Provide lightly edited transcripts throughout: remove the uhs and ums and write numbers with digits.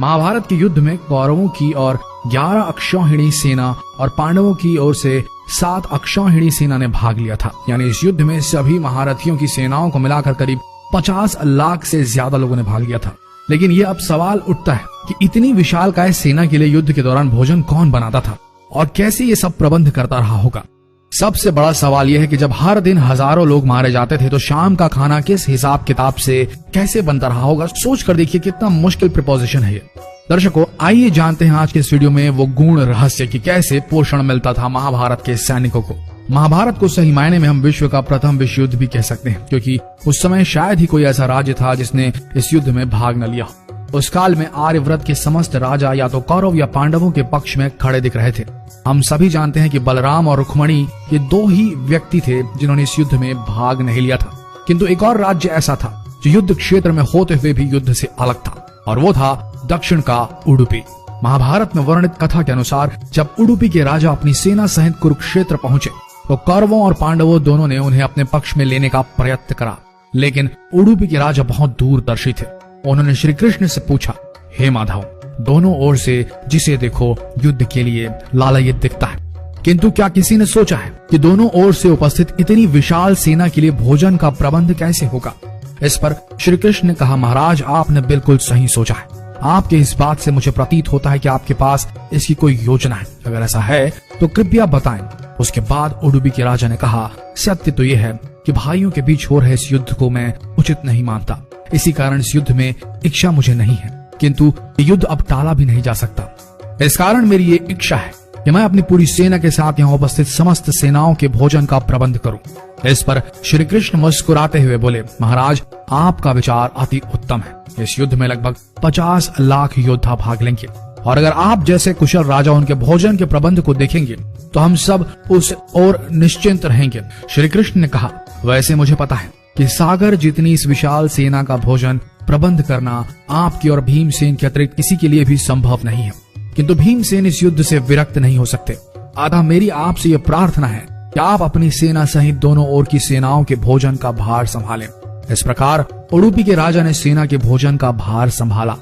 महाभारत के युद्ध में कौरवों की और 11 अक्षौहिणी सेना और पांडवों की ओर से 7 अक्षौहिणी सेना ने भाग लिया था। यानी इस युद्ध में सभी महारथियों की सेनाओं को मिलाकर करीब 50 लाख से ज्यादा लोगों ने भाग लिया था। लेकिन ये अब सवाल उठता है कि इतनी विशालकाय सेना के लिए युद्ध के दौरान भोजन कौन बनाता था और कैसे ये सब प्रबंध करता रहा होगा। सबसे बड़ा सवाल यह है कि जब हर दिन हजारों लोग मारे जाते थे तो शाम का खाना किस हिसाब किताब से कैसे बनता रहा होगा। सोच कर देखिए कितना मुश्किल प्रिपोजिशन है ये। दर्शकों, आइए जानते हैं आज के इस वीडियो में वो गूढ़ रहस्य कि कैसे पोषण मिलता था महाभारत के सैनिकों को। महाभारत को सही मायने में हम विश्व का प्रथम विश्व युद्ध भी कह सकते हैं, क्योंकि उस समय शायद ही कोई ऐसा राज्य था जिसने इस युद्ध में भाग न लिया। उस काल में आर्यव्रत के समस्त राजा या तो कौरव या पांडवों के पक्ष में खड़े दिख रहे थे। हम सभी जानते हैं कि बलराम और रुक्मणी ये 2 ही व्यक्ति थे जिन्होंने इस युद्ध में भाग नहीं लिया था। किंतु एक और राज्य ऐसा था जो युद्ध क्षेत्र में होते हुए भी युद्ध से अलग था, और वो था दक्षिण का उडुपी। महाभारत में वर्णित कथा के अनुसार जब उडुपी के राजा अपनी सेना सहित कुरुक्षेत्र पहुंचे तो कौरवों और पांडवों दोनों ने उन्हें अपने पक्ष में लेने का प्रयत्न करा। लेकिन उडुपी के राजा बहुत दूरदर्शी थे। उन्होंने श्री कृष्ण से पूछा, हे माधव, दोनों ओर से जिसे देखो युद्ध के लिए लालायित दिखता है, किंतु क्या किसी ने सोचा है कि दोनों ओर से उपस्थित इतनी विशाल सेना के लिए भोजन का प्रबंध कैसे होगा। इस पर श्री कृष्ण ने कहा, महाराज, आपने बिल्कुल सही सोचा है। आपके इस बात से मुझे प्रतीत होता है कि आपके पास इसकी कोई योजना है। अगर ऐसा है तो कृपया बताएं। उसके बाद उडुपी के राजा ने कहा, सत्य तो यह है कि भाइयों के बीच हो रहे इस युद्ध को मैं उचित नहीं मानता। इसी कारण इस युद्ध में इच्छा मुझे नहीं है, किंतु ये युद्ध अब टाला भी नहीं जा सकता। इस कारण मेरी ये इच्छा है कि मैं अपनी पूरी सेना के साथ यहाँ उपस्थित समस्त सेनाओं के भोजन का प्रबंध करूं। इस पर श्री कृष्ण मुस्कुराते हुए बोले, महाराज, आपका विचार अति उत्तम है। इस युद्ध में लगभग 50 लाख योद्धा भाग लेंगे, और अगर आप जैसे कुशल राजा उनके भोजन के प्रबंध को देखेंगे तो हम सब उस ओर निश्चिंत रहेंगे। श्री कृष्ण ने कहा, वैसे मुझे पता है कि सागर जितनी इस विशाल सेना का भोजन प्रबंध करना आपकी और भीमसेन के अतिरिक्त किसी के लिए भी संभव नहीं है, किंतु भीमसेन इस युद्ध से विरक्त नहीं हो सकते। अतः मेरी आपसे यह प्रार्थना है कि आप अपनी सेना सहित दोनों ओर की सेनाओं के भोजन का भार संभालें। इस प्रकार उडुपी के राजा ने सेना के भोजन का भार संभाला।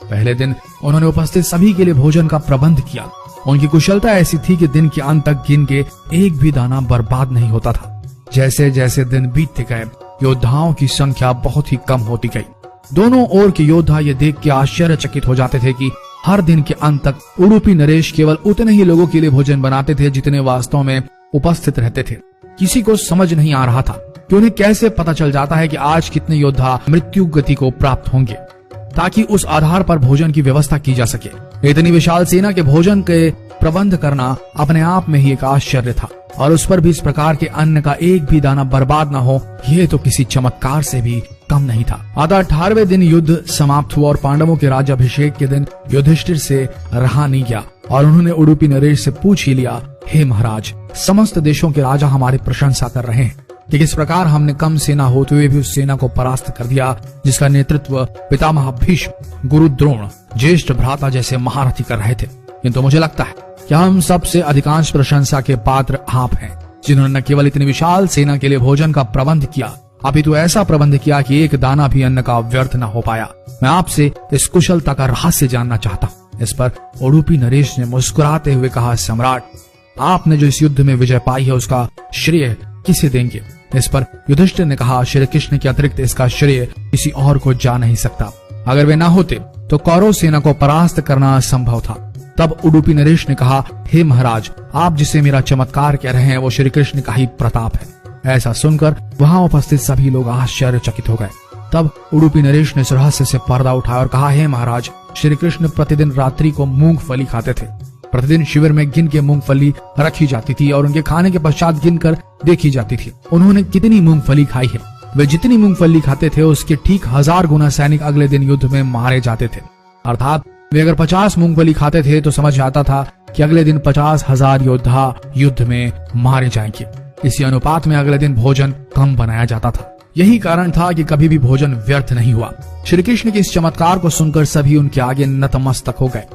पहले दिन उन्होंने उपस्थित सभी के लिए भोजन का प्रबंध किया। उनकी कुशलता ऐसी थी कि दिन के अंत तक गिन के एक भी दाना बर्बाद नहीं होता था। जैसे जैसे दिन बीतते गए योद्धाओं की संख्या बहुत ही कम होती गई। दोनों ओर के योद्धा ये देख के आश्चर्यचकित हो जाते थे कि हर दिन के अंत तक उडुपी नरेश केवल उतने ही लोगों के लिए भोजन बनाते थे जितने वास्तव में उपस्थित रहते थे। किसी को समझ नहीं आ रहा था कि उन्हें कैसे पता चल जाता है कि आज कितने योद्धा मृत्यु गति को प्राप्त होंगे, ताकि उस आधार पर भोजन की व्यवस्था की जा सके। इतनी विशाल सेना के भोजन के प्रबंध करना अपने आप में ही एक आश्चर्य था, और उस पर भी इस प्रकार के अन्न का एक भी दाना बर्बाद न हो, ये तो किसी चमत्कार से भी कम नहीं था। अतः 18वें दिन युद्ध समाप्त हुआ और पांडवों के राज्याभिषेक के दिन युधिष्ठिर से रहा नहीं गया, और उन्होंने उडुपी नरेश से पूछ ही लिया, हे महाराज, समस्त देशों के राजा हमारी प्रशंसा कर रहे हैं कि किस प्रकार हमने कम सेना होते हुए भी उस सेना को परास्त कर दिया जिसका नेतृत्व पितामह भीष्म, गुरु द्रोण, ज्येष्ठ भ्राता जैसे महारथी कर रहे थे। किंतु मुझे लगता है कि हम सबसे अधिकांश प्रशंसा के पात्र आप हैं, जिन्होंने न केवल इतनी विशाल सेना के लिए भोजन का प्रबंध किया, अपितु ऐसा प्रबंध किया कि एक दाना भी अन्न का व्यर्थ न हो पाया। मैं आपसे इस कुशलता का रहस्य जानना चाहता हूँ। इस पर उडुपी नरेश ने मुस्कुराते हुए कहा, सम्राट, आपने जो इस युद्ध में विजय पाई है उसका श्रेय किसे देंगे। इस पर युधिष्ठिर ने कहा, श्री कृष्ण के अतिरिक्त इसका श्रेय किसी और को जा नहीं सकता। अगर वे न होते तो कौरव सेना को परास्त करना असंभव था। तब उडुपी नरेश ने कहा, हे महाराज, आप जिसे मेरा चमत्कार कह रहे हैं वो श्री कृष्ण का ही प्रताप है। ऐसा सुनकर वहां उपस्थित सभी लोग आश्चर्यचकित हो गए। तब उडुपी नरेश ने इस रहस्य से पर्दा उठाया और कहा, हे महाराज, श्री कृष्ण प्रतिदिन रात्रि को मूंगफली खाते थे। प्रतिदिन शिविर में गिन के मूंगफली रखी जाती थी और उनके खाने के पश्चात गिनकर देखी जाती थी उन्होंने कितनी मूंगफली खाई है। वे जितनी मूंगफली खाते थे उसके ठीक 1000 गुना सैनिक अगले दिन युद्ध में मारे जाते थे। अर्थात वे अगर 50 मूंगफली खाते थे तो समझ आता था कि अगले दिन 50,000 योद्धा युद्ध में मारे जाएंगे। इसी अनुपात में अगले दिन भोजन कम बनाया जाता था। यही कारण था कि कभी भी भोजन व्यर्थ नहीं हुआ। श्री कृष्ण के इस चमत्कार को सुनकर सभी उनके आगे नतमस्तक हो गए।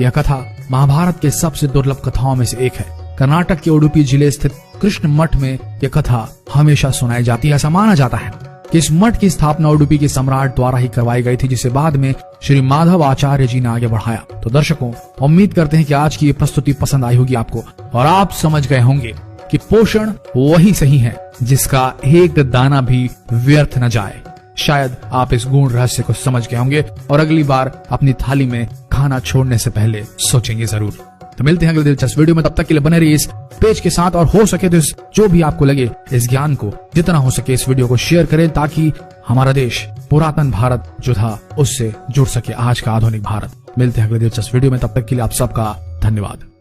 यह कथा महाभारत के सबसे दुर्लभ कथाओं में से एक है। कर्नाटक के उडुपी जिले स्थित कृष्ण मठ में यह कथा हमेशा सुनाई जाती है। ऐसा माना जाता है कि इस मठ की स्थापना उडुपी के सम्राट द्वारा ही करवाई गई थी, जिसे बाद में श्री माधव आचार्य जी ने आगे बढ़ाया। तो दर्शकों, उम्मीद करते हैं कि आज की ये प्रस्तुति पसंद आई होगी आपको और आप समझ गए होंगे कि पोषण वही सही है जिसका एक दाना भी व्यर्थ न जाए। शायद आप इस गूढ़ रहस्य को समझ गए होंगे और अगली बार अपनी थाली में खाना छोड़ने से पहले सोचेंगे जरूर। तो मिलते हैं अगले दिलचस्प वीडियो में, तब तक के लिए बने रहिए इस पेज के साथ और हो सके तो जो भी आपको लगे इस ज्ञान को जितना हो सके इस वीडियो को शेयर करें, ताकि हमारा देश पुरातन भारत जो था उससे जुड़ सके आज का आधुनिक भारत। मिलते हैं अगले दिलचस्प वीडियो में, तब तक के लिए आप सबका धन्यवाद।